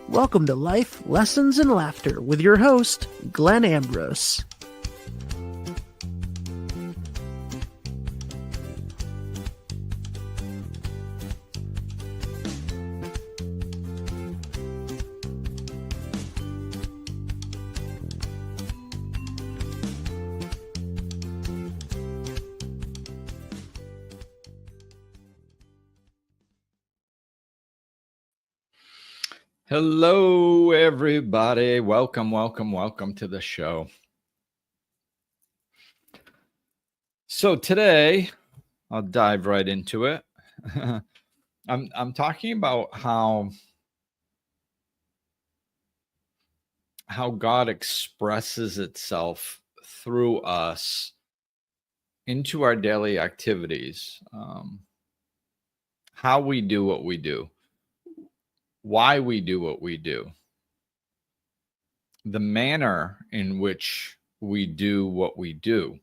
Welcome to Life, Lessons, and Laughter with your host, Glenn Ambrose. Hello, everybody. Welcome to the show. So today, I'll dive right into it. I'm talking about how God expresses itself through us into our daily activities, how we do what we do, why we do what we do, the manner in which we do what we do.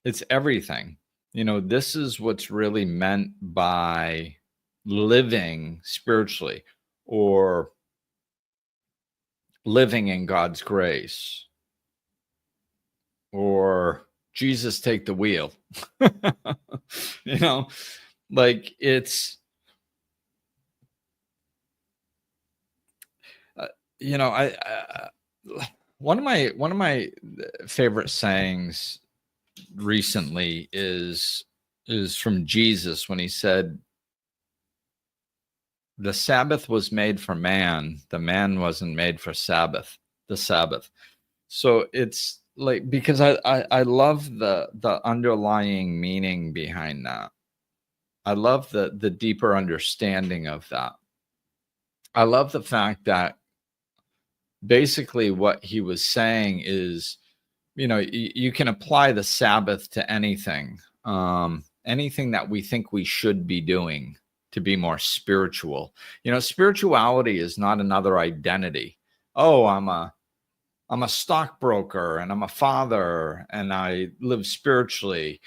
It's everything. This is what's really meant by living spiritually or living in God's grace or Jesus take the wheel. It's one of my favorite sayings recently is from Jesus when he said, the Sabbath was made for man, the man wasn't made for the Sabbath. So it's like, because I love the underlying meaning behind that. I love the deeper understanding of that. I love the fact that basically what he was saying is, you can apply the Sabbath to anything, anything that we think we should be doing to be more spiritual. Spirituality is not another identity. Oh, I'm a stockbroker and I'm a father and I live spiritually,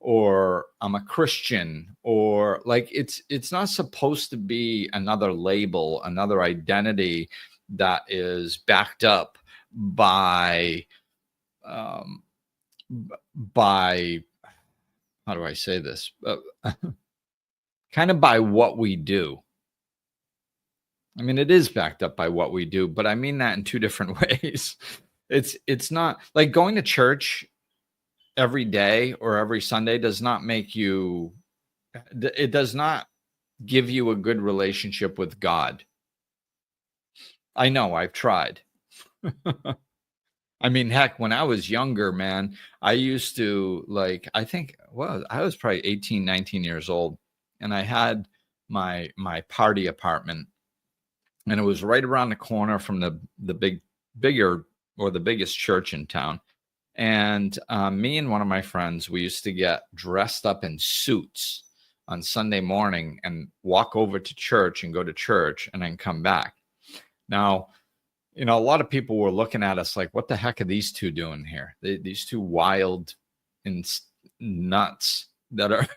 or I'm a Christian, or like it's not supposed to be another label, another identity that is backed up by how do I say this? Kind of by what we do. I mean, it is backed up by what we do, but I mean that in two different ways. It's not like going to church every day or every Sunday does not make you, it does not give you a good relationship with God. I know, I've tried. I mean, heck, when I was younger, man, I used to I was probably 18, 19 years old, and I had my party apartment, and it was right around the corner from the biggest church in town. And me and one of my friends, we used to get dressed up in suits on Sunday morning and walk over to church and go to church and then come back. Now, a lot of people were looking at us like, what the heck are these two doing here? These two wild and nuts that are,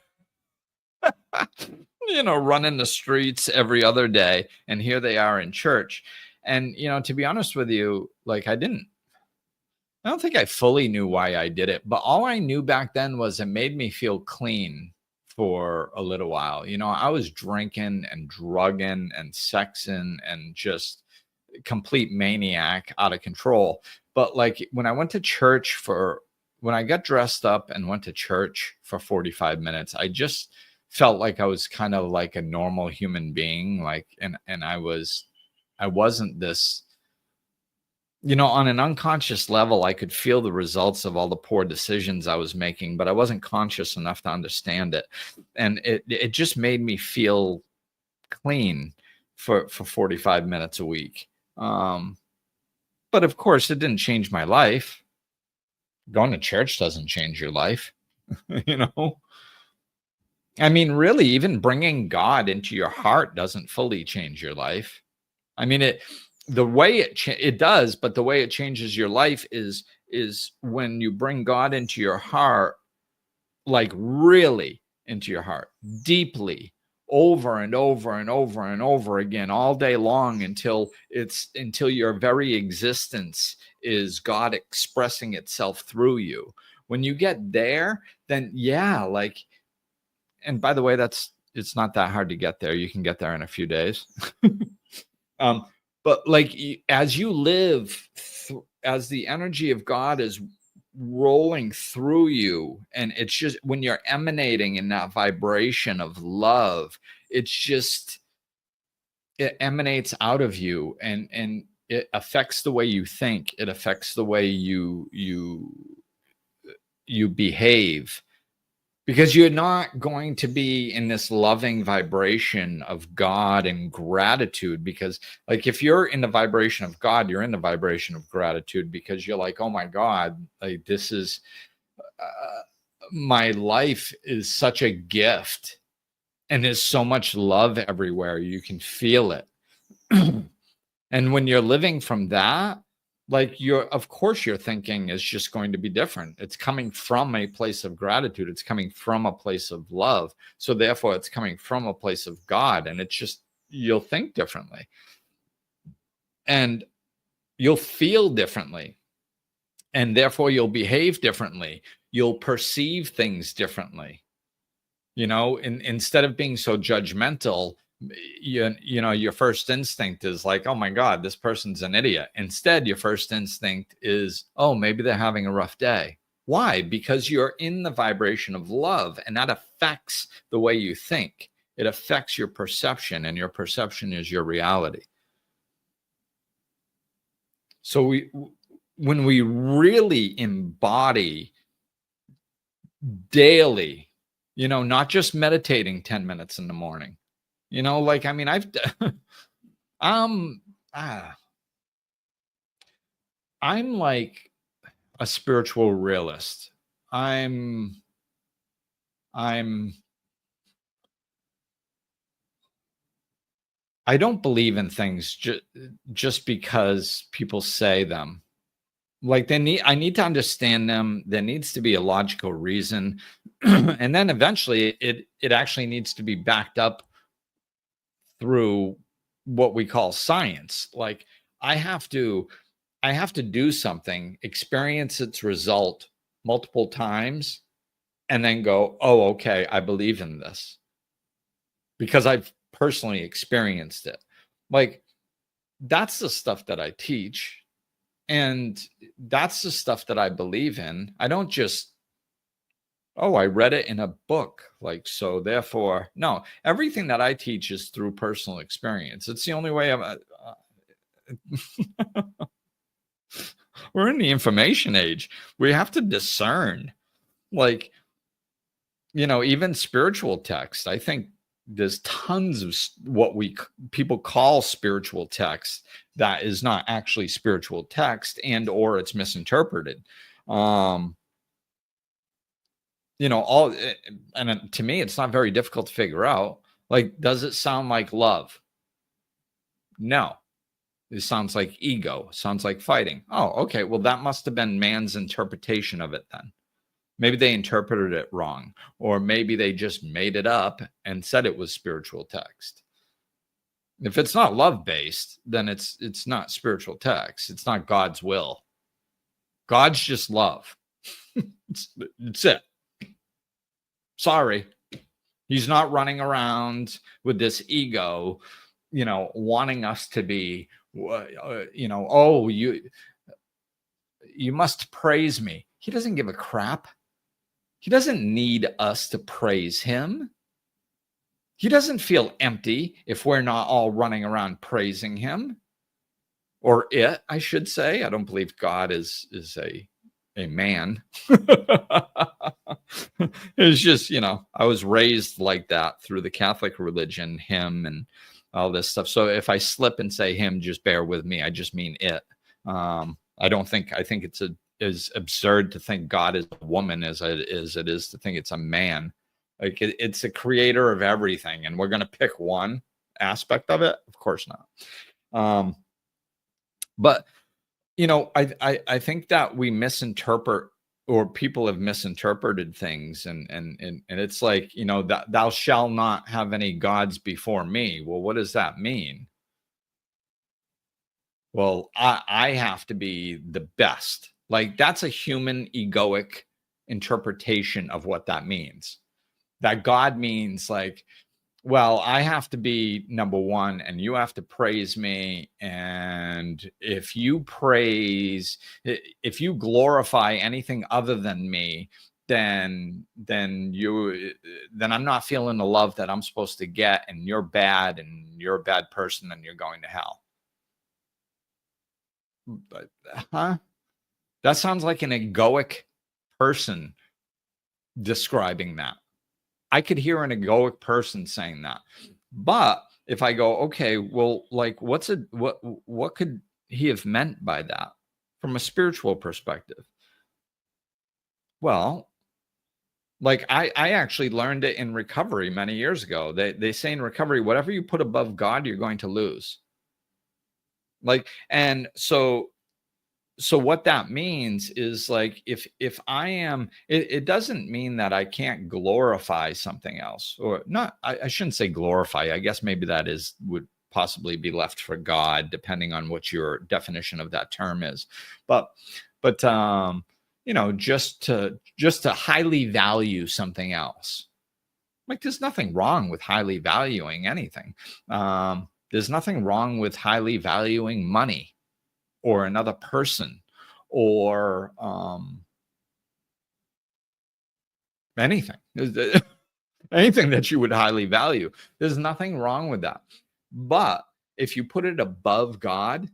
running the streets every other day. And here they are in church. And, to be honest with you, I don't think I fully knew why I did it, but all I knew back then was it made me feel clean for a little while. I was drinking and drugging and sexing and just complete maniac, out of control. But when I got dressed up and went to church for 45 minutes, I just felt like I was kind of like a normal human being. And I wasn't this, on an unconscious level, I could feel the results of all the poor decisions I was making, but I wasn't conscious enough to understand it. And it just made me feel clean for 45 minutes a week. But of course, it didn't change my life. Going to church doesn't change your life. I mean, really, even bringing God into your heart doesn't fully change your life. I mean, it does, but the way it changes your life is when you bring God into your heart, like really into your heart, deeply, over and over and over and over again all day long until your very existence is God expressing itself through you. When you get there, then yeah, like, and by the way, it's not that hard to get there. You can get there in a few days. But like, as you live, as the energy of God is rolling through you, and it's just when you're emanating in that vibration of love, it emanates out of you, and it affects the way you think. It affects the way you behave, because you're not going to be in this loving vibration of God and gratitude. Because like, if you're in the vibration of God, you're in the vibration of gratitude, because you're like, oh my God, like, this is my life is such a gift, and there's so much love everywhere. You can feel it. And when you're living from that, like, of course your thinking is just going to be different. It's coming from a place of gratitude. It's coming from a place of love. So therefore it's coming from a place of God, and it's just, you'll think differently, and you'll feel differently, and therefore you'll behave differently. You'll perceive things differently. Instead of being so judgmental, your first instinct is like, oh my God, this person's an idiot. Instead, your first instinct is, oh, maybe they're having a rough day. Why? Because you're in the vibration of love, and that affects the way you think. It affects your perception, and your perception is your reality. So when we really embody daily, not just meditating 10 minutes in the morning, like, I mean, I'm like a spiritual realist. I don't believe in things just because people say them. Like, I need to understand them. There needs to be a logical reason. And then eventually it actually needs to be backed up through what we call science. Like, I have to do something, experience its result multiple times, and then go, oh, okay, I believe in this, because I've personally experienced it. Like, that's the stuff that I teach, and that's the stuff that I believe in. I don't just, oh, I read it in a book, like, so therefore, no, everything that I teach is through personal experience. It's the only way we're in the information age. We have to discern, like, even spiritual text. I think there's tons of what people call spiritual text that is not actually spiritual text, and or it's misinterpreted. And to me, it's not very difficult to figure out. Like, does it sound like love? No. It sounds like ego. Sounds like fighting. Oh, okay. Well, that must have been man's interpretation of it then. Maybe they interpreted it wrong, or maybe they just made it up and said it was spiritual text. If it's not love-based, then it's not spiritual text. It's not God's will. God's just love. It's it. Sorry. He's not running around with this ego, wanting us to be, oh, you must praise me. He doesn't give a crap. He doesn't need us to praise him. He doesn't feel empty if we're not all running around praising him, or it, I should say. I don't believe God is a man. It's just, I was raised like that through the Catholic religion, him and all this stuff. So if I slip and say him, just bear with me. I just mean it. I think it's is absurd to think God is a woman as it is to think it's a man. Like, it's a creator of everything, and we're going to pick one aspect of it? Of course not. But I think that we misinterpret or people have misinterpreted things, and it's like, that thou shall not have any gods before me. Well, what does that mean? Well, I have to be the best. Like, that's a human egoic interpretation of what that means. That God means like, well, I have to be number one and you have to praise me. And if you glorify anything other than me, then I'm not feeling the love that I'm supposed to get, and you're bad and you're a bad person and you're going to hell. But that sounds like an egoic person describing that. I could hear an egoic person saying that. But if I go, okay, well, like, what could he have meant by that from a spiritual perspective? Well, like, I actually learned it in recovery many years ago. They say in recovery, whatever you put above God, you're going to lose. Like, and so what that means is, like, if I am, it doesn't mean that I can't glorify something else, or not. I shouldn't say glorify. I guess maybe that would possibly be left for God, depending on what your definition of that term is. But just to highly value something else. Like, there's nothing wrong with highly valuing anything. There's nothing wrong with highly valuing money, or another person, or anything. Anything that you would highly value. There's nothing wrong with that. But if you put it above God,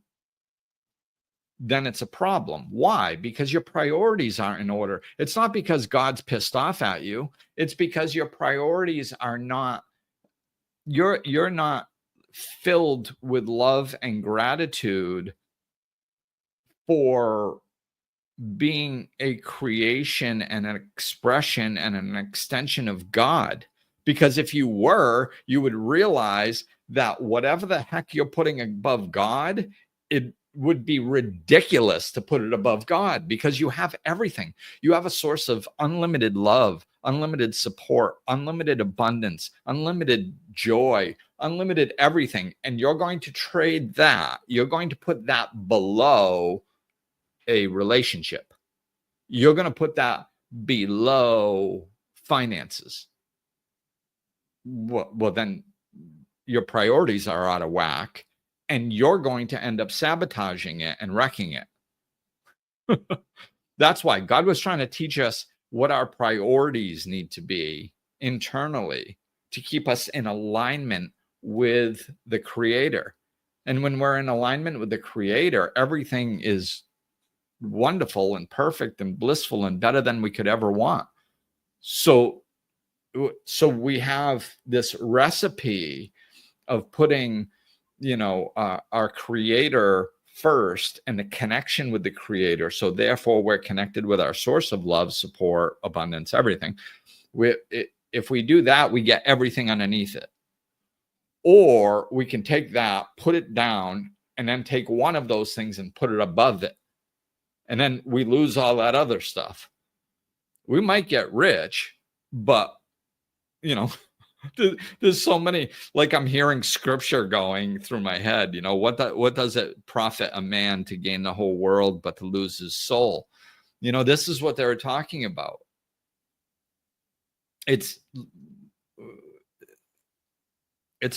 then it's a problem. Why? Because your priorities aren't in order. It's not because God's pissed off at you. It's because your priorities are not, you're not filled with love and gratitude for being a creation and an expression and an extension of God. Because if you were, you would realize that whatever the heck you're putting above God, it would be ridiculous to put it above God, because you have everything. You have a source of unlimited love, unlimited support, unlimited abundance, unlimited joy, unlimited everything. And you're going to trade that. You're going to put that below a relationship. You're going to put that below finances. Well, then your priorities are out of whack, and you're going to end up sabotaging it and wrecking it. That's why God was trying to teach us what our priorities need to be internally to keep us in alignment with the Creator. And when we're in alignment with the Creator, everything is wonderful and perfect and blissful and better than we could ever want. So we have this recipe of putting, our Creator first and the connection with the Creator. So therefore, we're connected with our source of love, support, abundance, everything. If we do that, we get everything underneath it. Or we can take that, put it down, and then take one of those things and put it above it. And then we lose all that other stuff. We might get rich, but, there's so many, like, I'm hearing scripture going through my head. What does it profit a man to gain the whole world but to lose his soul? This is what they're talking about. It's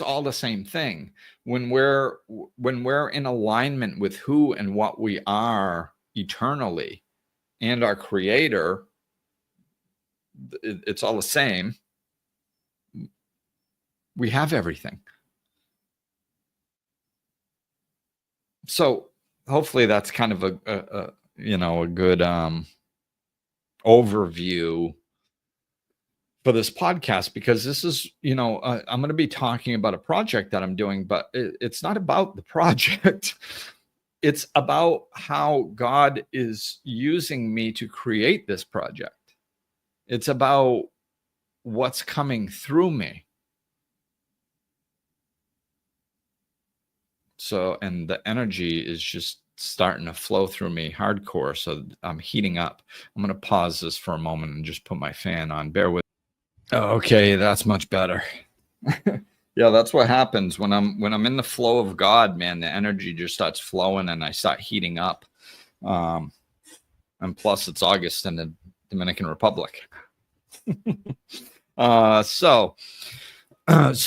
all the same thing. When we're in alignment with who and what we are eternally and our Creator, it's all the same. We have everything. So hopefully that's kind of a good overview for this podcast, because this is, I'm going to be talking about a project that I'm doing, but it's not about the project. It's about how God is using me to create this project. It's about what's coming through me. So, and the energy is just starting to flow through me hardcore. So I'm heating up. I'm going to pause this for a moment and just put my fan on. Bear with. Okay, that's much better. Yeah, that's what happens when I'm in the flow of God, man. The energy just starts flowing and I start heating up. And plus it's August in the Dominican Republic. So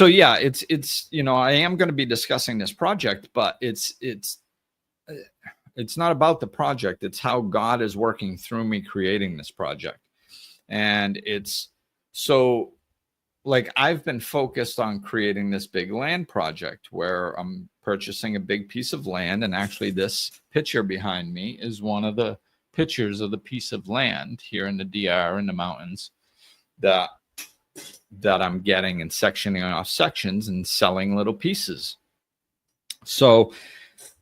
yeah, it's I am going to be discussing this project, but it's not about the project. It's how God is working through me creating this project. And it's so, like, I've been focused on creating this big land project where I'm purchasing a big piece of land. And actually this picture behind me is one of the pictures of the piece of land here in the DR in the mountains that I'm getting and sectioning off sections and selling little pieces. So,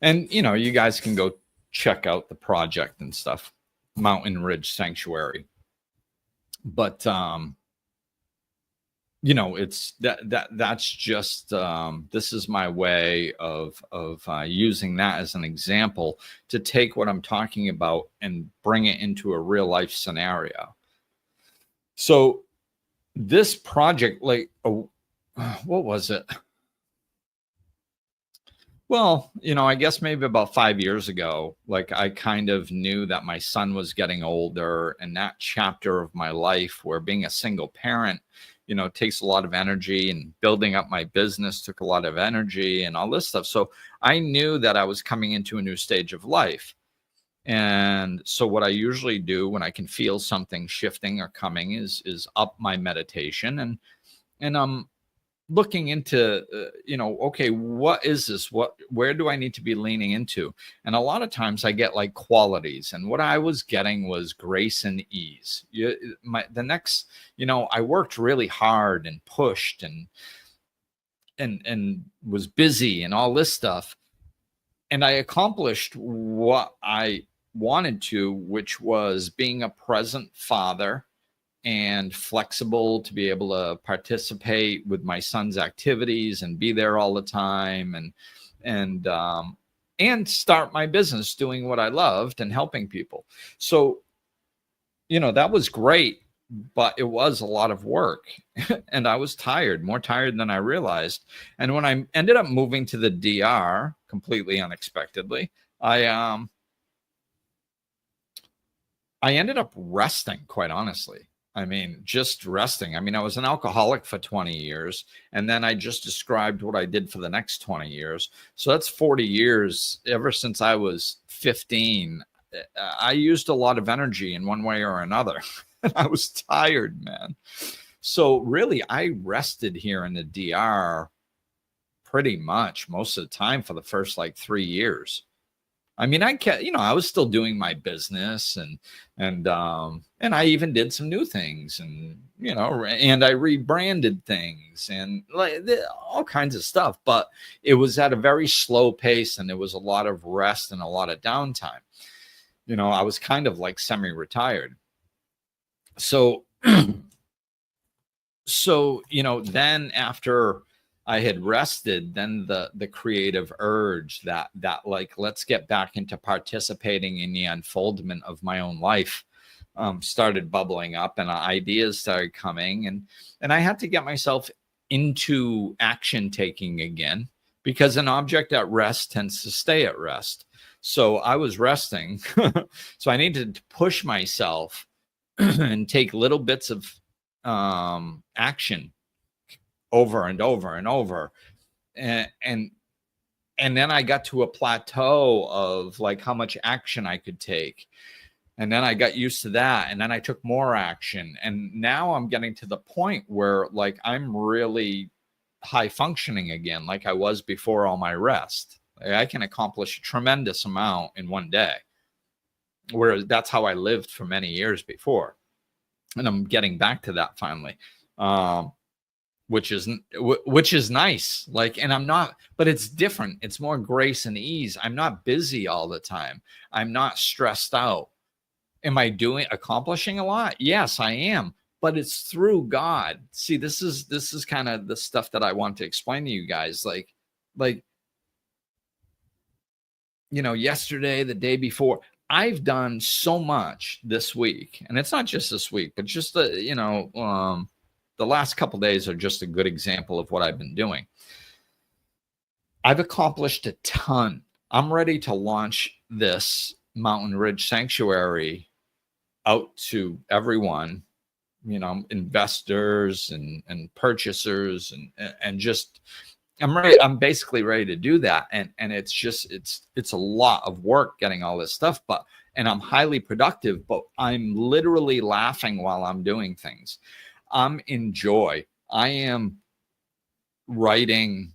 and you guys can go check out the project and stuff, Mountain Ridge Sanctuary. But it's that's just this is my way of using that as an example to take what I'm talking about and bring it into a real life scenario. So this project, like, what was it? Well, I guess maybe about 5 years ago, like, I kind of knew that my son was getting older, and that chapter of my life where being a single parent, takes a lot of energy, and building up my business took a lot of energy and all this stuff. So I knew that I was coming into a new stage of life. And so what I usually do when I can feel something shifting or coming is up my meditation and I'm looking into, okay, what is this? Where do I need to be leaning into? And a lot of times I get like qualities, and what I was getting was grace and ease. I worked really hard and pushed and was busy and all this stuff. And I accomplished what I wanted to, which was being a present father and flexible to be able to participate with my son's activities and be there all the time and start my business doing what I loved and helping people. So, that was great, but it was a lot of work and I was tired, more tired than I realized. And when I ended up moving to the DR completely unexpectedly, I ended up resting, quite honestly. I mean, just resting. I mean, I was an alcoholic for 20 years, and then I just described what I did for the next 20 years. So that's 40 years. Ever since I was 15, I used a lot of energy in one way or another. I was tired, man. So really, I rested here in the DR pretty much most of the time for the first like 3 years. I mean, I was still doing my business and I even did some new things and I rebranded things and like all kinds of stuff, but it was at a very slow pace and there was a lot of rest and a lot of downtime. I was kind of like semi-retired. So, then after I had rested, then the creative urge that like, let's get back into participating in the unfoldment of my own life started bubbling up, and ideas started coming, and I had to get myself into action taking again, because an object at rest tends to stay at rest. So I was resting. So I needed to push myself and take little bits of action over and over and over. And then I got to a plateau of like how much action I could take. And then I got used to that. And then I took more action. And now I'm getting to the point where like I'm really high functioning again, like I was before all my rest. I can accomplish a tremendous amount in one day, whereas that's how I lived for many years before. And I'm getting back to that finally. Which is nice. Like, and I'm not, but it's different. It's more grace and ease. I'm not busy all the time. I'm not stressed out. Am I accomplishing a lot? Yes, I am, but it's through God. See, this is kind of the stuff that I want to explain to you guys. Like, yesterday, the day before. I've done so much this week, and it's not just this week, but just the last couple days are just a good example of what I've been doing. I've accomplished a ton. I'm ready to launch this Mountain Ridge Sanctuary out to everyone, investors and purchasers and just I'm ready. I'm basically ready to do that. And it's a lot of work getting all this stuff, and I'm highly productive, but I'm literally laughing while I'm doing things. I'm in joy. I am writing,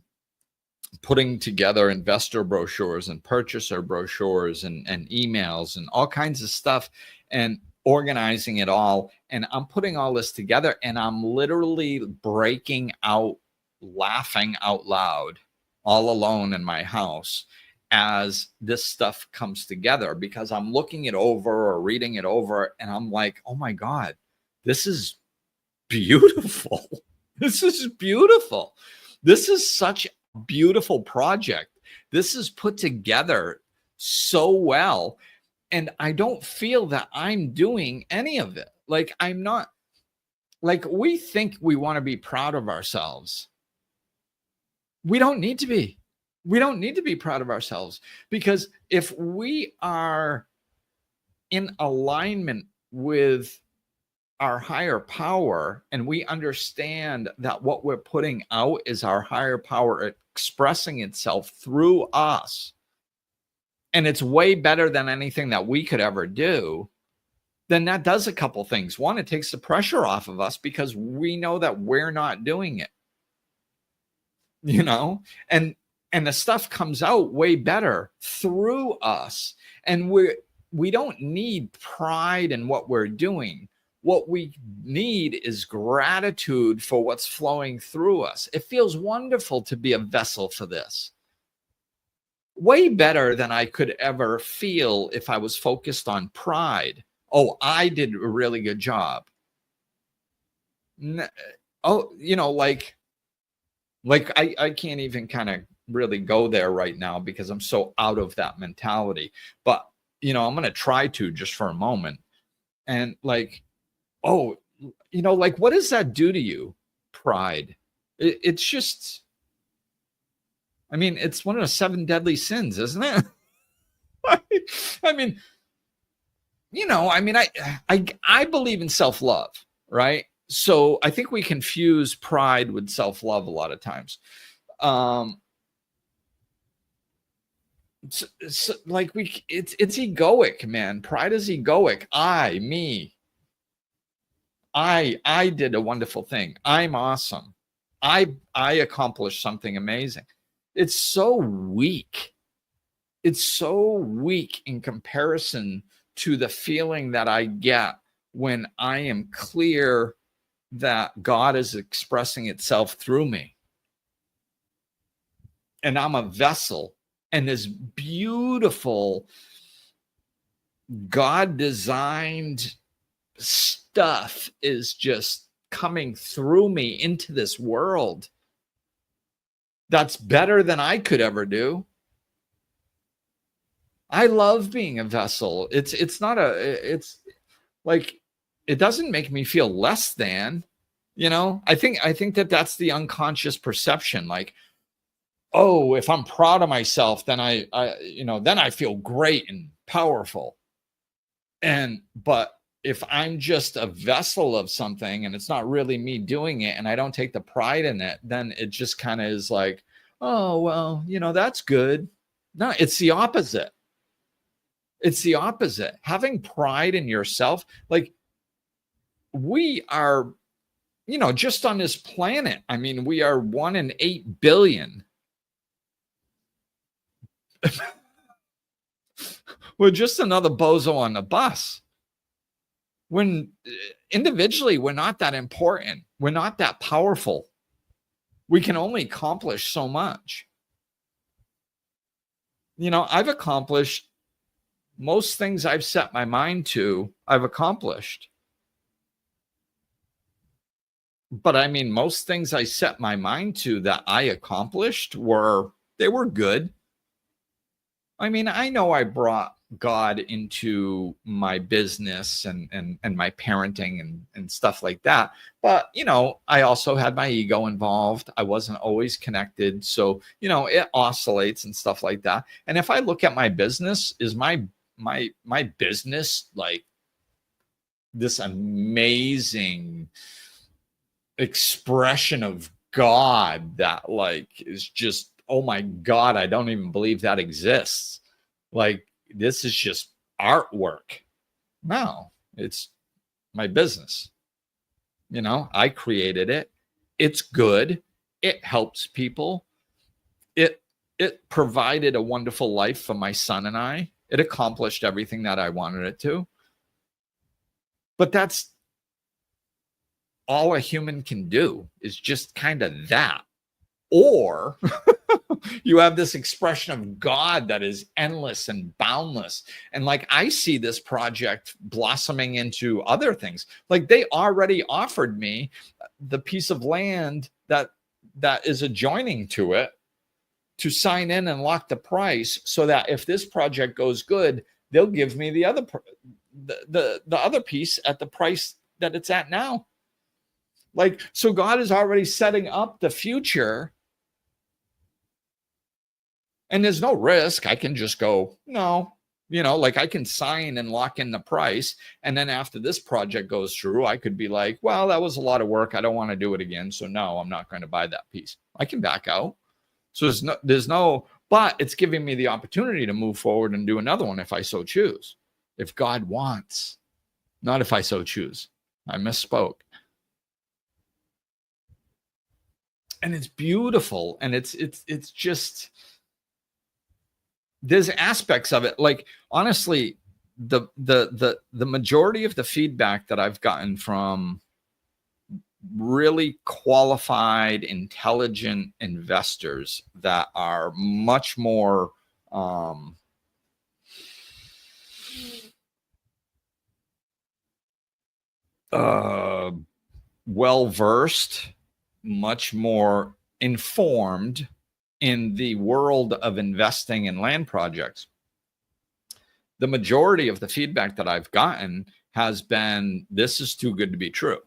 putting together investor brochures and purchaser brochures and emails and all kinds of stuff and organizing it all. And I'm putting all this together, and I'm literally breaking out, laughing out loud all alone in my house as this stuff comes together, because I'm looking it over or reading it over, and I'm like, oh my God, this is beautiful. This is beautiful. This is such a beautiful project. This is put together so well. And I don't feel that I'm doing any of it. Like, I'm not, like, we think we want to be proud of ourselves. We don't need to be. We don't need to be proud of ourselves, because if we are in alignment with our higher power, and we understand that what we're putting out is our higher power expressing itself through us, and it's way better than anything that we could ever do, then that does a couple things. One, it takes the pressure off of us because we know that we're not doing it. And the stuff comes out way better through us. And we don't need pride in what we're doing. What we need is gratitude for what's flowing through us. It feels wonderful to be a vessel for this. Way better than I could ever feel if I was focused on pride. Oh, I did a really good job. Like I can't even kind of really go there right now because I'm so out of that mentality. But, I'm going to try to just for a moment. And like, what does that do to you? Pride. It's just, it's one of the 7 deadly sins, isn't it? I believe in self-love, right? So I think we confuse pride with self-love a lot of times. It's egoic, man. Pride is egoic. Me. I did a wonderful thing. I'm awesome. I accomplished something amazing. It's so weak. It's so weak in comparison to the feeling that I get when I am clear that God is expressing itself through me. And I'm a vessel, and this beautiful God-designed stuff is just coming through me into this world. That's better than I could ever do. I love being a vessel. It's like, it doesn't make me feel less than, I think that's the unconscious perception. Like, oh, if I'm proud of myself, then I feel great and powerful. But if I'm just a vessel of something and it's not really me doing it, and I don't take the pride in it, then it just kind of is like, oh, well, that's good. No, it's the opposite. It's the opposite. Having pride in yourself, like, we are, just on this planet, we are 1 in 8 billion. We're just another bozo on the bus. When individually, we're not that important. We're not that powerful. We can only accomplish so much. I've accomplished most things I've set my mind to, I've accomplished. But most things I set my mind to that I accomplished they were good. I mean, I know I brought God into my business and my parenting and stuff like that. But, you know, I also had my ego involved. I wasn't always connected. So, you know, it oscillates and stuff like that. And if I look at my business, is my business like this amazing expression of God that like is just, oh my God, I don't even believe that exists. Like, this is just artwork. No, it's my business. You know, I created it. It's good. It helps people. It provided a wonderful life for my son and I. It accomplished everything that I wanted it to. But that's all a human can do, is just kind of that. Or you have this expression of God that is endless and boundless. And like, I see this project blossoming into other things. Like, they already offered me the piece of land that is adjoining to it to sign in and lock the price, so that if this project goes good, they'll give me the other the other piece at the price that it's at now. Like, so God is already setting up the future. And there's no risk. I can just go, no, you know, like I can sign and lock in the price. And then after this project goes through, I could be like, well, that was a lot of work. I don't want to do it again. So no, I'm not going to buy that piece. I can back out. So there's no, but it's giving me the opportunity to move forward and do another one if I so choose. If God wants, not if I so choose. I misspoke. And it's beautiful. And it's just, there's aspects of it, like, honestly, the majority of the feedback that I've gotten from really qualified, intelligent investors that are much more well versed, much more informed in the world of investing in land projects. The majority of the feedback that I've gotten has been, this is too good to be true.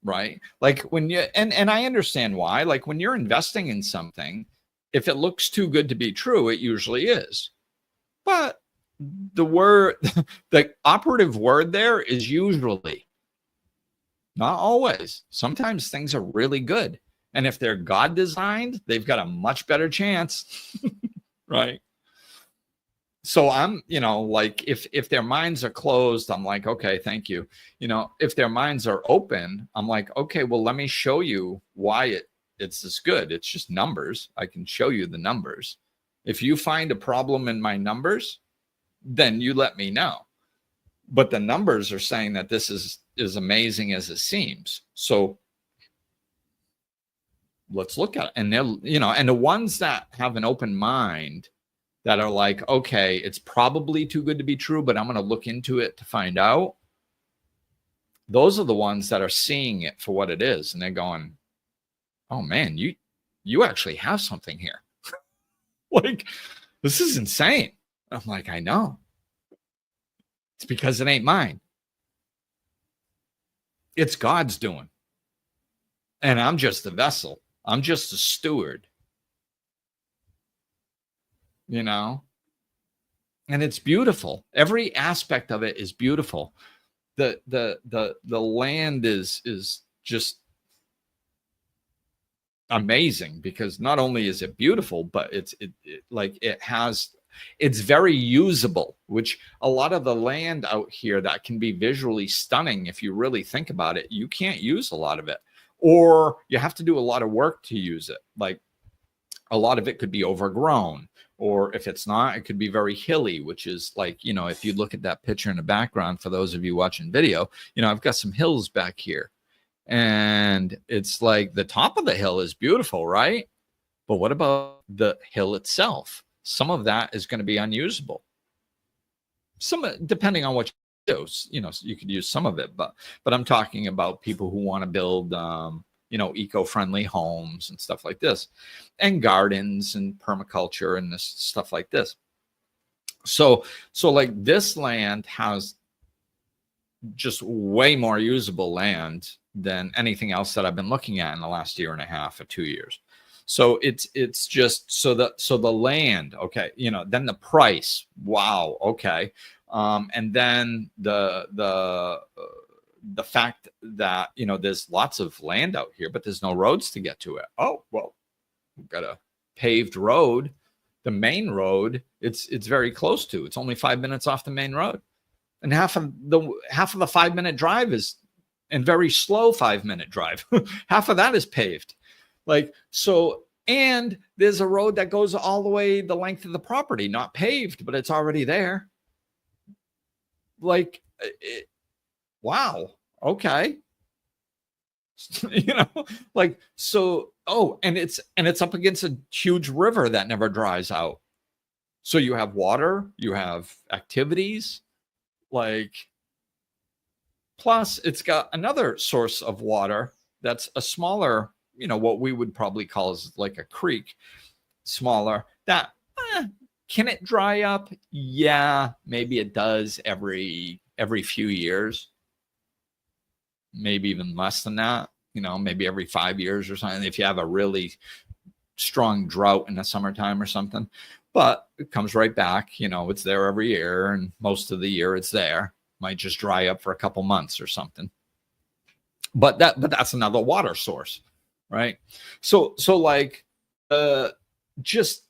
Right? Like, when you, and I understand why, like, when you're investing in something, if it looks too good to be true, it usually is. But the word, the operative word there is usually, not always. Sometimes things are really good. And if they're God designed, they've got a much better chance. Right? So I'm, you know, like, if their minds are closed, I'm like, okay, thank you. You know, if their minds are open, I'm like, okay, well, let me show you why it's this good. It's just numbers. I can show you the numbers. If you find a problem in my numbers, then you let me know. But the numbers are saying that this is as amazing as it seems. So let's look at it. And they're, you know, and the ones that have an open mind, that are like, okay, it's probably too good to be true, but I'm going to look into it to find out. Those are the ones that are seeing it for what it is. And they're going, oh man, you actually have something here. Like, this is insane. I'm like, I know. It's because it ain't mine. It's God's doing. And I'm just the vessel. I'm just a steward. You know, and it's beautiful. Every aspect of it is beautiful. The land is just amazing, because not only is it beautiful, but it's very usable, which a lot of the land out here that can be visually stunning, if you really think about it, you can't use a lot of it, or you have to do a lot of work to use it. Like, a lot of it could be overgrown. Or if it's not, it could be very hilly, which is like, you know, if you look at that picture in the background, for those of you watching video, you know, I've got some hills back here. And it's like, the top of the hill is beautiful, right? But what about the hill itself? Some of that is going to be unusable. Some, depending on what you do, you know, you could use some of it, but I'm talking about people who want to build eco-friendly homes and stuff like this, and gardens and permaculture and this stuff like this. So like this land has just way more usable land than anything else that I've been looking at in the last year and a half or 2 years. So it's just so the land, okay, then the price, wow, okay, and then the fact that there's lots of land out here, but there's no roads to get to it. Oh well, we've got a paved road. The main road, it's very close to. It's only 5 minutes off the main road, and half of the 5-minute drive is, and very slow 5-minute drive. Half of that is paved. Like, so, and there's a road that goes all the way the length of the property, not paved, but it's already there. Like, wow, okay. Like, so, oh, and it's up against a huge river that never dries out. So you have water, you have activities, like, plus it's got another source of water that's a smaller, what we would probably call as like a creek, smaller, that can it dry up? Yeah, maybe it does every few years, maybe even less than that, maybe every 5 years or something, if you have a really strong drought in the summertime or something. But it comes right back, it's there every year, and most of the year it's there. Might just dry up for a couple months or something. But that's another water source, right? So like just,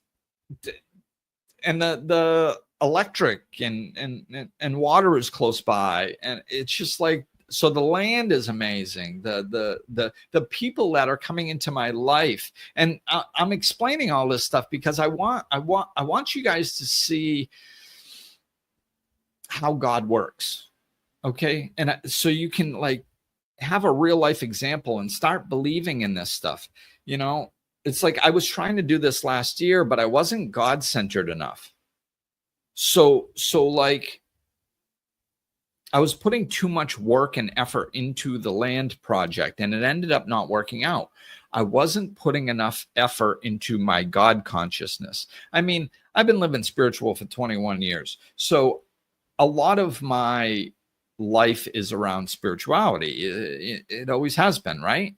and the electric and water is close by, and it's just like, so the land is amazing. The people that are coming into my life, and I'm explaining all this stuff because I want you guys to see how God works. Okay. And so you can like have a real life example and start believing in this stuff. It's like, I was trying to do this last year, but I wasn't God-centered enough. So like, I was putting too much work and effort into the land project, and it ended up not working out. I wasn't putting enough effort into my God consciousness. I mean, I've been living spiritual for 21 years. So a lot of my life is around spirituality. It always has been, right?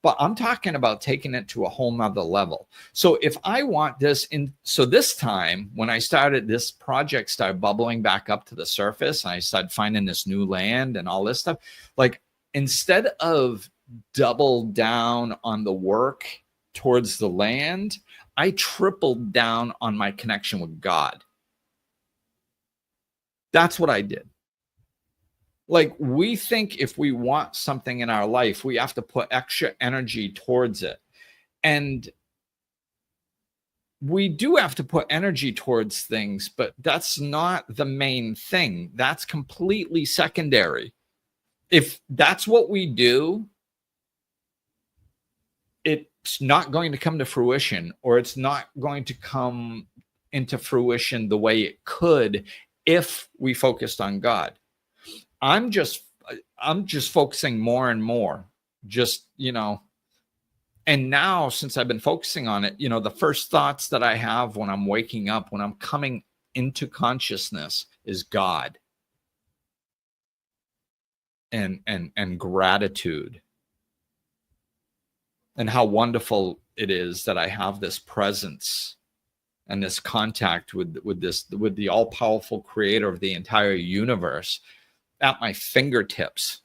But I'm talking about taking it to a whole nother level. So if I want this so this time when I started, this project started bubbling back up to the surface, and I started finding this new land and all this stuff, like, instead of double down on the work towards the land, I tripled down on my connection with God. That's what I did. Like, we think if we want something in our life, we have to put extra energy towards it. And we do have to put energy towards things, but that's not the main thing. That's completely secondary. If that's what we do, it's not going to come to fruition, or it's not going to come into fruition the way it could if we focused on God. I'm just focusing more and more, and now, since I've been focusing on it, the first thoughts that I have when I'm waking up, when I'm coming into consciousness, is God and gratitude, and how wonderful it is that I have this presence and this contact with the all-powerful creator of the entire universe at my fingertips,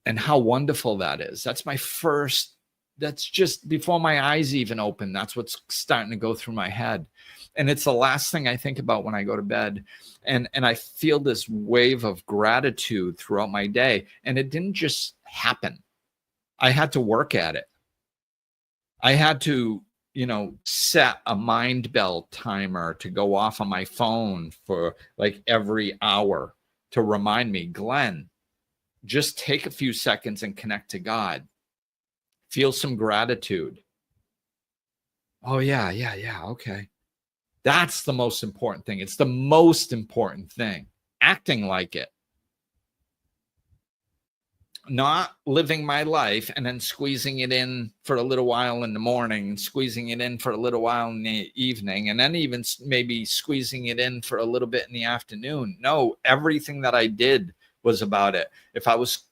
and how wonderful that is. That's just before my eyes even open. That's what's starting to go through my head. And it's the last thing I think about when I go to bed. And I feel this wave of gratitude throughout my day. And it didn't just happen. I had to work at it. I had to, set a mind bell timer to go off on my phone for like every hour, to remind me, Glenn, just take a few seconds and connect to God. Feel some gratitude. Oh, yeah. Okay. That's the most important thing. It's the most important thing. Acting like it. not living my life and then squeezing it in for a little while in the morning and squeezing it in for a little while in the evening, and then even maybe squeezing it in for a little bit in the afternoon. No, everything that I did was about it. If I was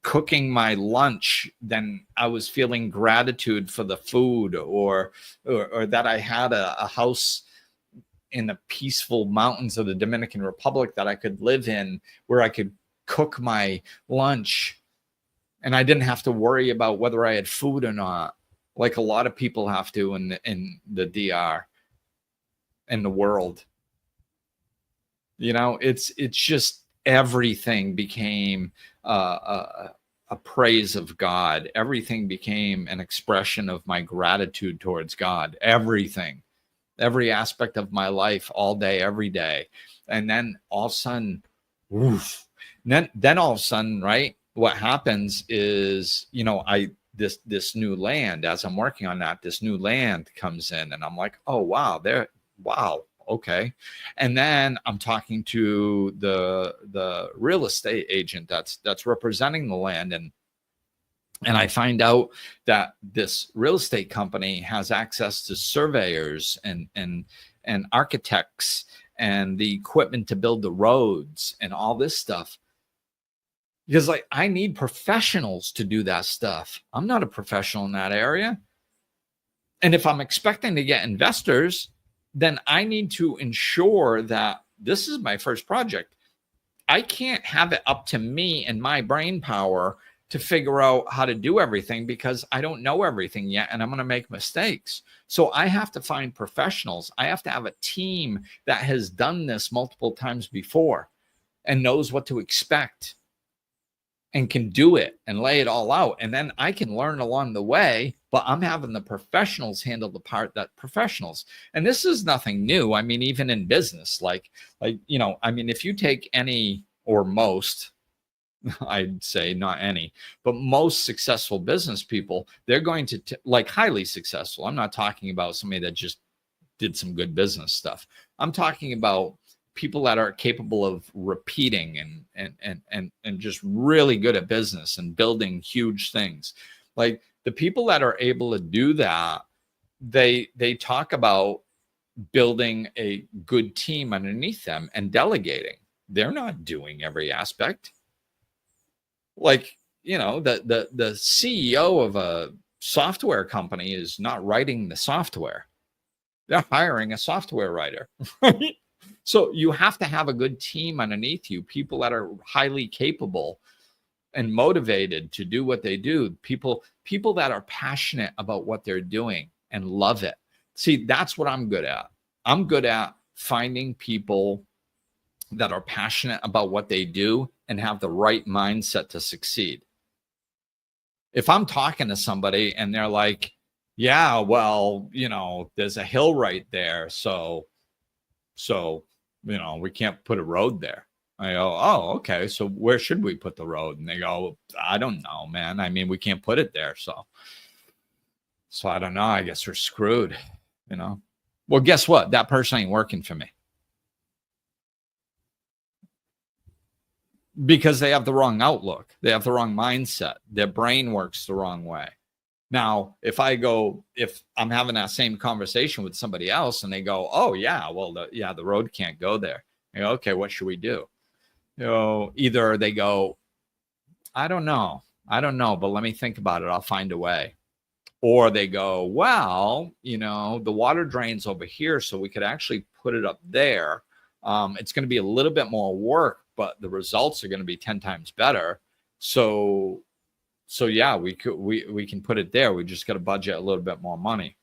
cooking my lunch, then I was feeling gratitude for the food, or that I had a house in the peaceful mountains of the Dominican Republic that I could live in, where I could cook my lunch and I didn't have to worry about whether I had food or not, like a lot of people have to in the DR, in the world. You know, it's just everything became a praise of God. Everything became an expression of my gratitude towards God. Everything, every aspect of my life, all day, every day. And then all of a sudden, woof, then all of a sudden, right, what happens is, you know, this new land, as I'm working on that, this new land comes in, and I'm like, oh wow, wow, okay. And then I'm talking to the real estate agent that's representing the land, and I find out that this real estate company has access to surveyors and architects and the equipment to build the roads and all this stuff. Because like, I need professionals to do that stuff. I'm not a professional in that area. And if I'm expecting to get investors, then I need to ensure that this is my first project. I can't have it up to me and my brain power to figure out how to do everything, because I don't know everything yet and I'm going to make mistakes. So I have to find professionals. I have to have a team that has done this multiple times before and knows what to expect and can do it and lay it all out. And then I can learn along the way, but I'm having the professionals handle the part that professionals. And this is nothing new. I mean, even in business, like, you know, I mean, if you take any or most, I'd say not any, but most successful business people, they're going to like highly successful. I'm not talking about somebody that just did some good business stuff. I'm talking about people that are capable of repeating and just really good at business and building huge things. Like the people that are able to do that, they talk about building a good team underneath them and delegating. They're not doing every aspect. Like, you know, the CEO of a software company is not writing the software. They're hiring a software writer. So you have to have a good team underneath you, people that are highly capable and motivated to do what they do, people that are passionate about what they're doing and love it. See, that's what I'm good at. I'm good at finding people that are passionate about what they do and have the right mindset to succeed. If I'm talking to somebody and they're like, yeah, well, you know, there's a hill right there, so you know, we can't put a road there. I go, oh, okay. So where should we put the road? And they go, I don't know, man. I mean, we can't put it there. So I don't know. I guess we're screwed, you know? Well, guess what? That person ain't working for me. Because they have the wrong outlook. They have the wrong mindset. Their brain works the wrong way. Now, if I'm having that same conversation with somebody else and they go, oh yeah, well, the road can't go there. I go, okay, what should we do? You know, either they go, I don't know, but let me think about it. I'll find a way. Or they go, well, you know, the water drains over here, so we could actually put it up there. It's going to be a little bit more work, but the results are going to be 10 times better. So yeah, we can put it there. We just got to budget a little bit more money.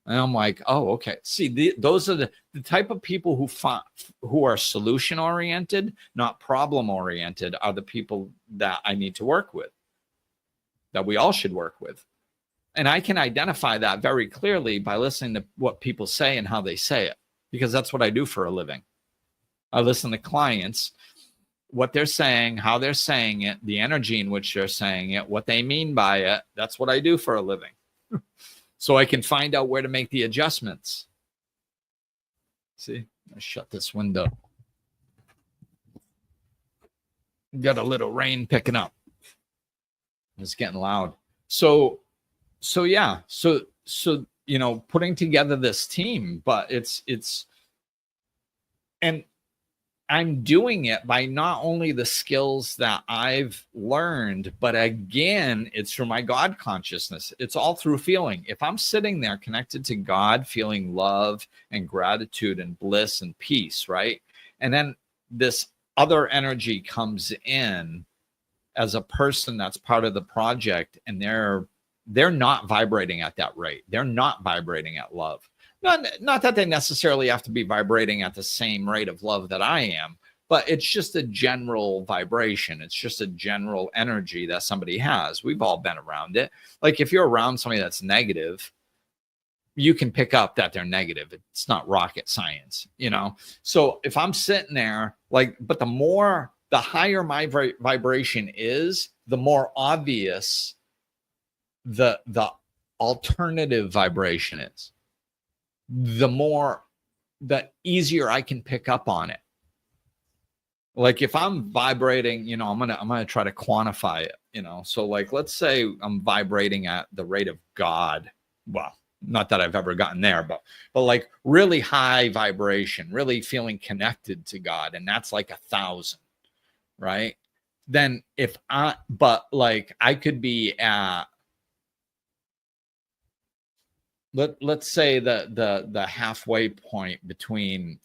And I'm like, oh, okay. See, those are the type of people who are solution oriented, not problem oriented, are the people that I need to work with, that we all should work with. And I can identify that very clearly by listening to what people say and how they say it, because that's what I do for a living. I listen to clients, what they're saying, how they're saying it, the energy in which they're saying it, what they mean by it. That's what I do for a living. So I can find out where to make the adjustments. See, I shut this window. Got a little rain picking up. It's getting loud. So yeah. So putting together this team, but and I'm doing it by not only the skills that I've learned, but again, it's through my God consciousness. It's all through feeling. If I'm sitting there connected to God, feeling love and gratitude and bliss and peace, right? And then this other energy comes in as a person that's part of the project, and they're not vibrating at that rate. They're not vibrating at love. Not that they necessarily have to be vibrating at the same rate of love that I am, but it's just a general vibration. It's just a general energy that somebody has. We've all been around it. Like if you're around somebody that's negative, you can pick up that they're negative. It's not rocket science, So if I'm sitting there, but the higher my vibration is, the more obvious the alternative vibration is. The easier I can pick up on it. Like if I'm vibrating, I'm gonna try to quantify it, So let's say I'm vibrating at the rate of God. Well, not that I've ever gotten there, but like really high vibration, really feeling connected to God, and that's like 1,000, right? Then I could be at, let's say the halfway point between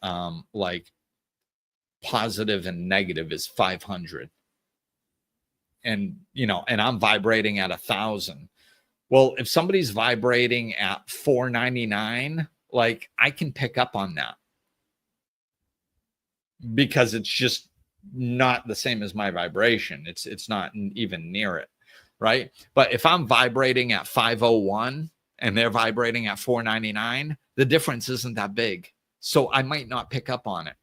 positive and negative is 500, and I'm vibrating at 1,000. Well, if somebody's vibrating at 499, I can pick up on that because it's just not the same as my vibration. It's not even near it, right? But if I'm vibrating at 501 and they're vibrating at 499, the difference isn't that big. So I might not pick up on it,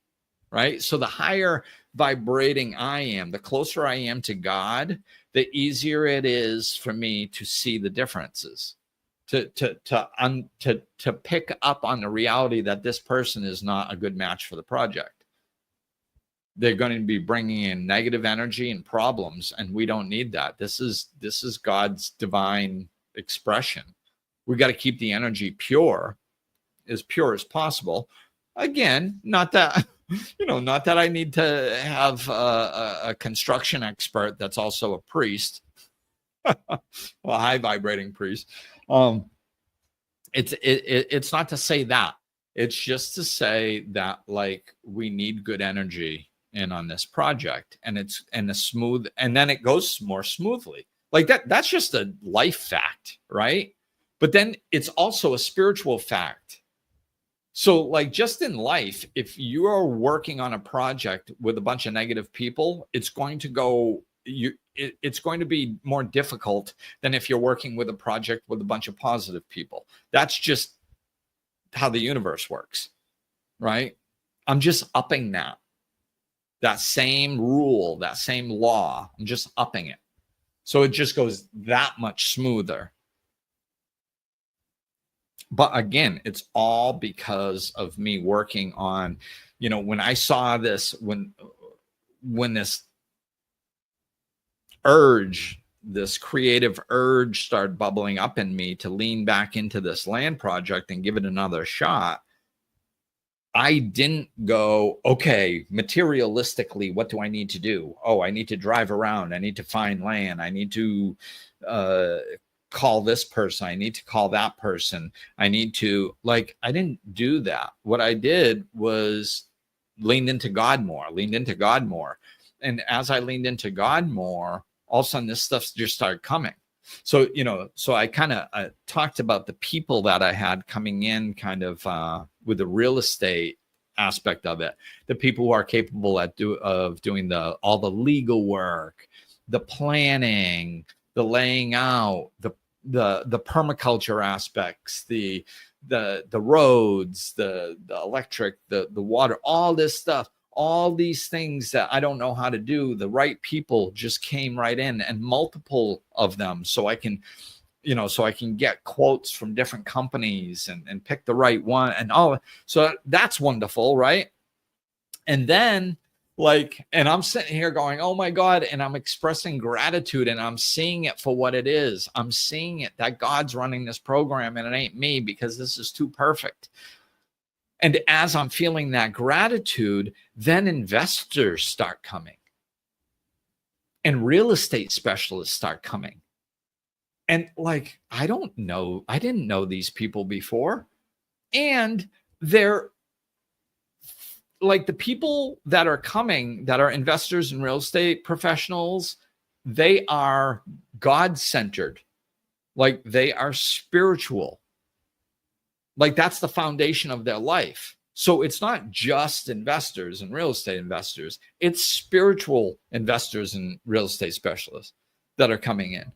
right? So the higher vibrating I am, the closer I am to God, the easier it is for me to see the differences, to pick up on the reality that this person is not a good match for the project. They're going to be bringing in negative energy and problems, and we don't need that. This is God's divine expression. We got to keep the energy pure as possible. Again, not that I need to have a construction expert that's also a priest, a high vibrating priest. It's not to say that. It's just to say that we need good energy in on this project, and then it goes more smoothly. That's just a life fact, right? But then it's also a spiritual fact. So just in life, if you are working on a project with a bunch of negative people, it's going to be more difficult than if you're working with a project with a bunch of positive people. That's just how the universe works, right? I'm just upping that same rule, that same law. I'm just upping it. So it just goes that much smoother. But again, it's all because of me working on, when I saw this, when this creative urge started bubbling up in me to lean back into this land project and give it another shot, I didn't go, okay, materialistically, what do I need to do? Oh, I need to drive around. I need to find land. I need to call this person. I need to call that person. I need to, I didn't do that. What I did was leaned into God more. And as I leaned into God more, all of a sudden this stuff just started coming. So, so I kind of talked about the people that I had coming in kind of with the real estate aspect of it, the people who are capable of doing all the legal work, the planning, the laying out, the permaculture aspects, the roads, the electric, the water, all this stuff. All these things that I don't know how to do, the right people just came right in, and multiple of them. So I can, get quotes from different companies and pick the right one. And so that's wonderful, right? And then Like, and I'm sitting here going, oh my God, and I'm expressing gratitude, and I'm seeing it for what it is. I'm seeing it that God's running this program and it ain't me, because this is too perfect. And as I'm feeling that gratitude, then investors start coming and real estate specialists start coming. And like, I didn't know these people before. And they're like, the people that are coming, that are investors and real estate professionals, they are God-centered. Like, they are spiritual. Like, that's the foundation of their life. So it's not just investors and real estate investors. It's spiritual investors and real estate specialists that are coming in.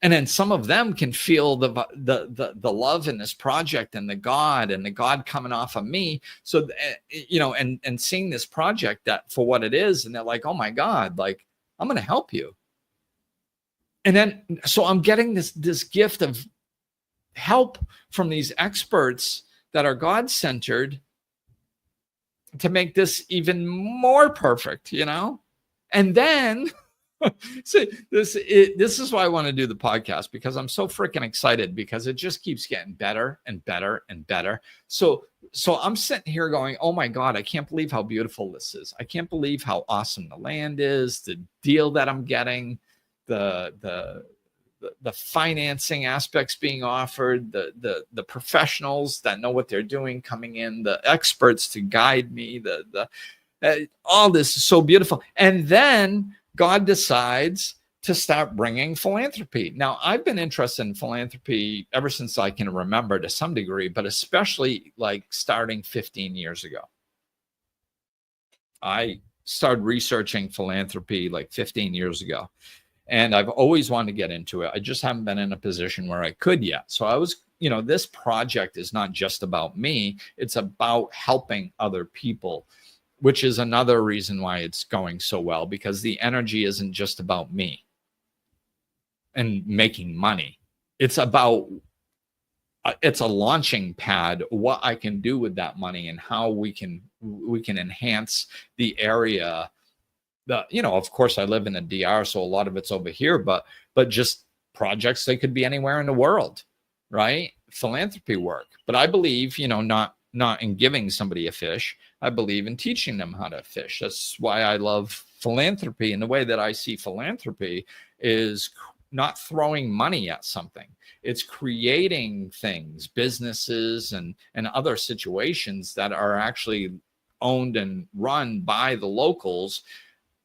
And then some of them can feel the love in this project and the God coming off of me. So, and seeing this project that for what it is. And they're like, oh my God, like, I'm going to help you. And then, so I'm getting this gift of help from these experts that are God-centered to make this even more perfect, and then so this is why I want to do the podcast, because I'm so freaking excited, because it just keeps getting better and better and better. So I'm sitting here going, oh my God, I can't believe how beautiful this is. I can't believe how awesome the land is, the deal that I'm getting, the financing aspects being offered, the professionals that know what they're doing coming in, the experts to guide me, all this is so beautiful. And then God decides to start bringing philanthropy. Now, I've been interested in philanthropy ever since I can remember, to some degree, but especially like starting 15 years ago. I started researching philanthropy like 15 years ago. And I've always wanted to get into it. I just haven't been in a position where I could yet. So I was, this project is not just about me. It's about helping other people, which is another reason why it's going so well, because the energy isn't just about me and making money. It's about, it's a launching pad, what I can do with that money and how we can enhance the area. Of course I live in the DR, so a lot of it's over here, but just projects, they could be anywhere in the world, right? Philanthropy work. But I believe, not in giving somebody a fish. I believe in teaching them how to fish. That's why I love philanthropy. And the way that I see philanthropy is not throwing money at something. It's creating things, businesses and other situations that are actually owned and run by the locals,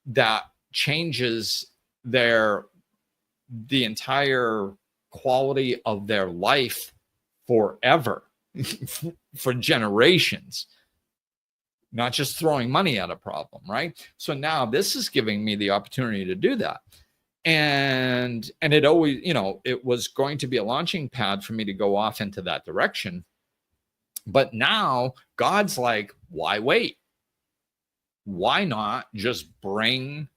that changes the entire quality of their life forever, for generations, not just throwing money at a problem, right? So now this is giving me the opportunity to do that. And it always, it was going to be a launching pad for me to go off into that direction. But now God's like, why wait? Why not just bring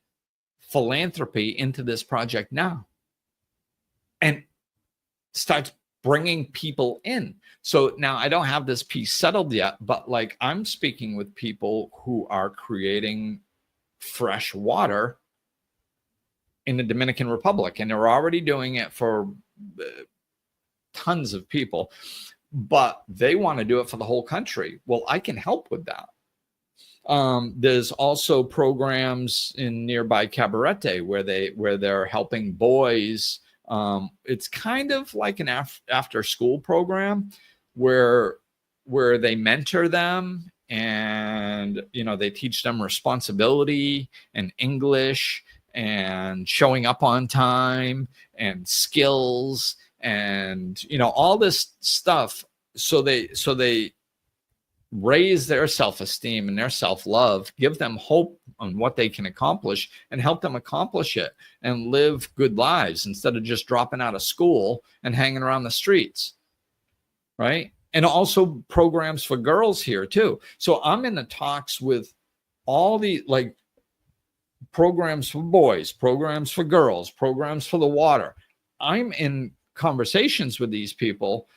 philanthropy into this project now and start bringing people in? So now I don't have this piece settled yet, but like, I'm speaking with people who are creating fresh water in the Dominican Republic, and they're already doing it for tons of people, but they want to do it for the whole country. Well, I can help with that. There's also programs in nearby Cabarete where they're helping boys. It's kind of like an after school program where they mentor them, and they teach them responsibility and English and showing up on time and skills and all this stuff. So they raise their self-esteem and their self-love, give them hope on what they can accomplish, and help them accomplish it and live good lives instead of just dropping out of school and hanging around the streets, right? And also programs for girls here too. So I'm in the talks with all the programs for boys, programs for girls, programs for the water. I'm in conversations with these people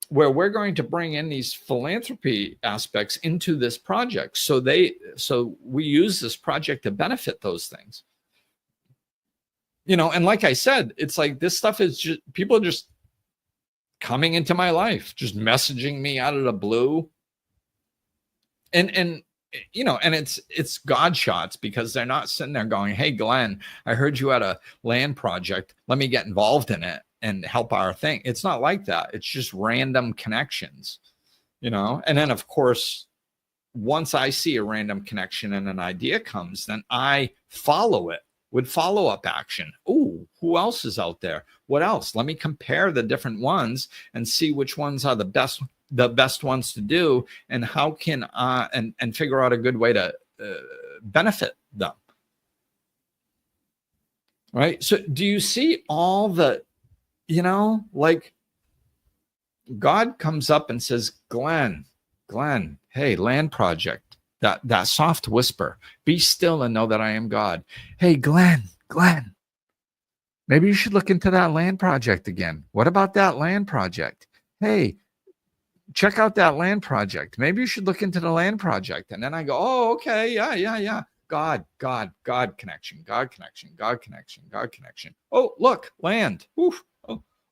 where we're going to bring in these philanthropy aspects into this project. So we use this project to benefit those things. And like I said, it's like this stuff is just, people are just coming into my life, just messaging me out of the blue. And it's God shots, because they're not sitting there going, hey, Glenn, I heard you had a land project. Let me get involved in it and help our thing. It's not like that. It's just random connections, and then of course, once I see a random connection and an idea comes, then I follow it with follow-up action. Oh, who else is out there? What else? Let me compare the different ones and see which ones are the best ones to do, and how can and figure out a good way to benefit them. Right? So do you see all the, like, God comes up and says, Glenn, hey, land project. That soft whisper, be still and know that I am God. Hey, Glenn, maybe you should look into that land project again. What about that land project? Hey, check out that land project. Maybe you should look into the land project. And then I go, oh, okay, yeah. God connection. Oh, look, land. Oof.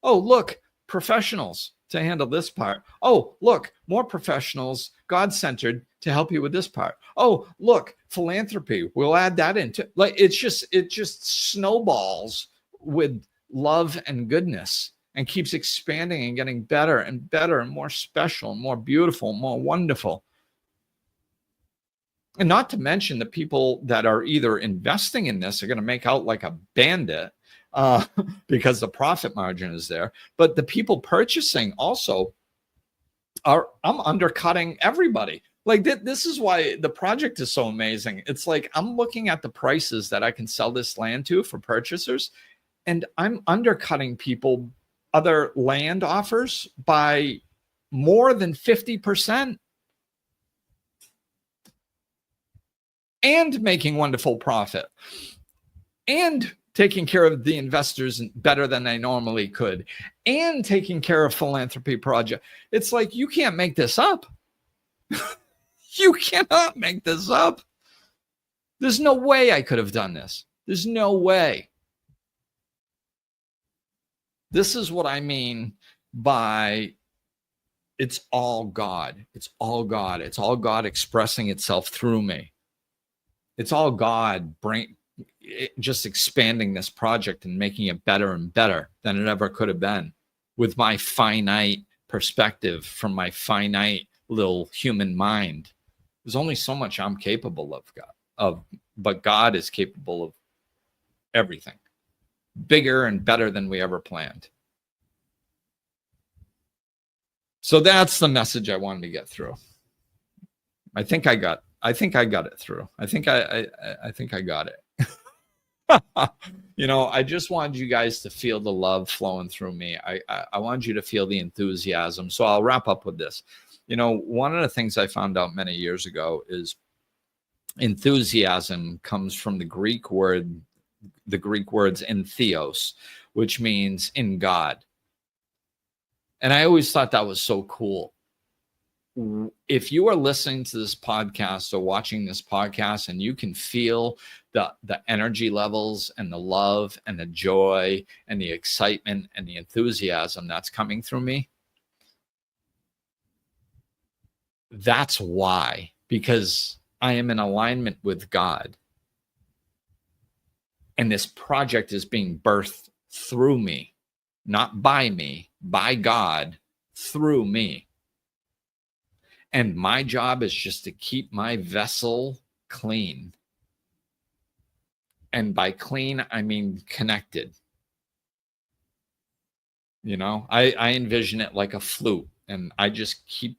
Oh, look, professionals to handle this part. Oh, look, more professionals, God-centered, to help you with this part. Oh, look, philanthropy. We'll add that into, like, it just snowballs with love and goodness, and keeps expanding and getting better and better and more special, more beautiful, more wonderful. And not to mention the people that are either investing in this are going to make out like a bandit, because the profit margin is there. But the people purchasing also I'm undercutting everybody. Like, this is why the project is so amazing. It's like, I'm looking at the prices that I can sell this land to for purchasers, and I'm undercutting people, other land offers, by more than 50%, and making wonderful profit, and taking care of the investors better than they normally could, and taking care of philanthropy project. It's like, you can't make this up. You cannot make this up. There's no way I could have done this. There's no way. This is what I mean by it's all God. It's all God. It's all God expressing itself through me. It's all God just expanding this project and making it better and better than it ever could have been, with my finite perspective from my finite little human mind. There's only so much I'm capable of, but God is capable of everything, bigger and better than we ever planned. So that's the message I wanted to get through. I think I got it through. I think I got it. I just wanted you guys to feel the love flowing through me. I wanted you to feel the enthusiasm. So I'll wrap up with this. One of the things I found out many years ago is enthusiasm comes from the Greek words entheos, which means in God. And I always thought that was so cool. If you are listening to this podcast or watching this podcast and you can feel the energy levels and the love and the joy and the excitement and the enthusiasm that's coming through me, that's why, because I am in alignment with God. And this project is being birthed through me, not by me, by God, through me. And my job is just to keep my vessel clean. And by clean, I mean connected. I envision it like a flute, and I just keep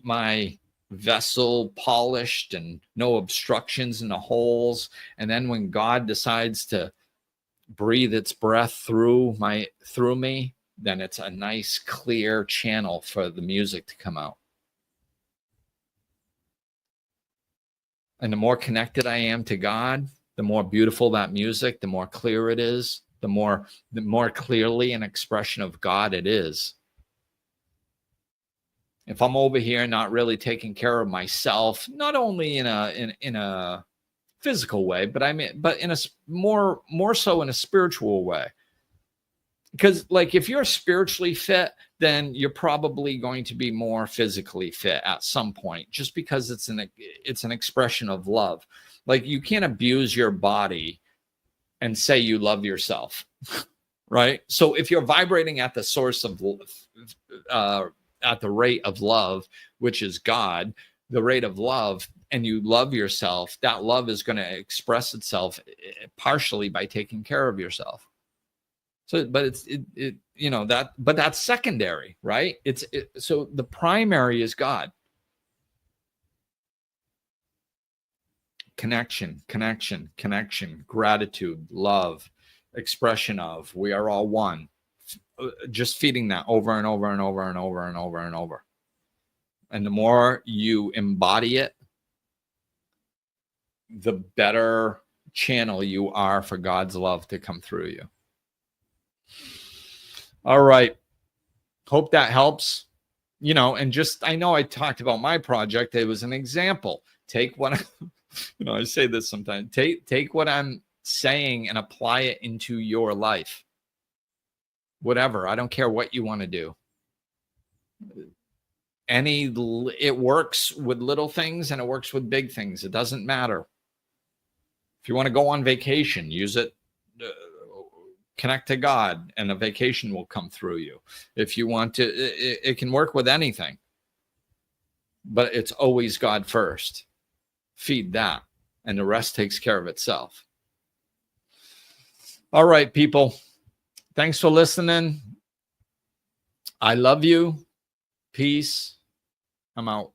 my vessel polished and no obstructions in the holes. And then when God decides to breathe its breath through me, then it's a nice clear channel for the music to come out. And the more connected I am to God, the more beautiful that music, the more clear it is, the more clearly an expression of God it is. if I'm over here not really taking care of myself, not only in a physical way, but in a more so in a spiritual way. Because like if you're spiritually fit, then you're probably going to be more physically fit at some point, just because it's an expression of love. Like you can't abuse your body and say you love yourself, right? So if you're vibrating at the source of at the rate of love, which is God, the rate of love, and you love yourself, that love is going to express itself partially by taking care of yourself. So, but but that's secondary, right? So the primary is God. Connection, gratitude, love, expression of, we are all one. Just feeding that over and over and over and over and over and over. And the more you embody it, the better channel you are for God's love to come through you. All right. Hope that helps. And just, I know I talked about my project. It was an example. Take what, I say this sometimes. Take what I'm saying and apply it into your life. Whatever. I don't care what you want to do. It works with little things and it works with big things. It doesn't matter. If you want to go on vacation, use it. Connect to God and a vacation will come through you. If you want to, it can work with anything, but it's always God first. Feed that and the rest takes care of itself. All right, people. Thanks for listening. I love you. Peace. I'm out.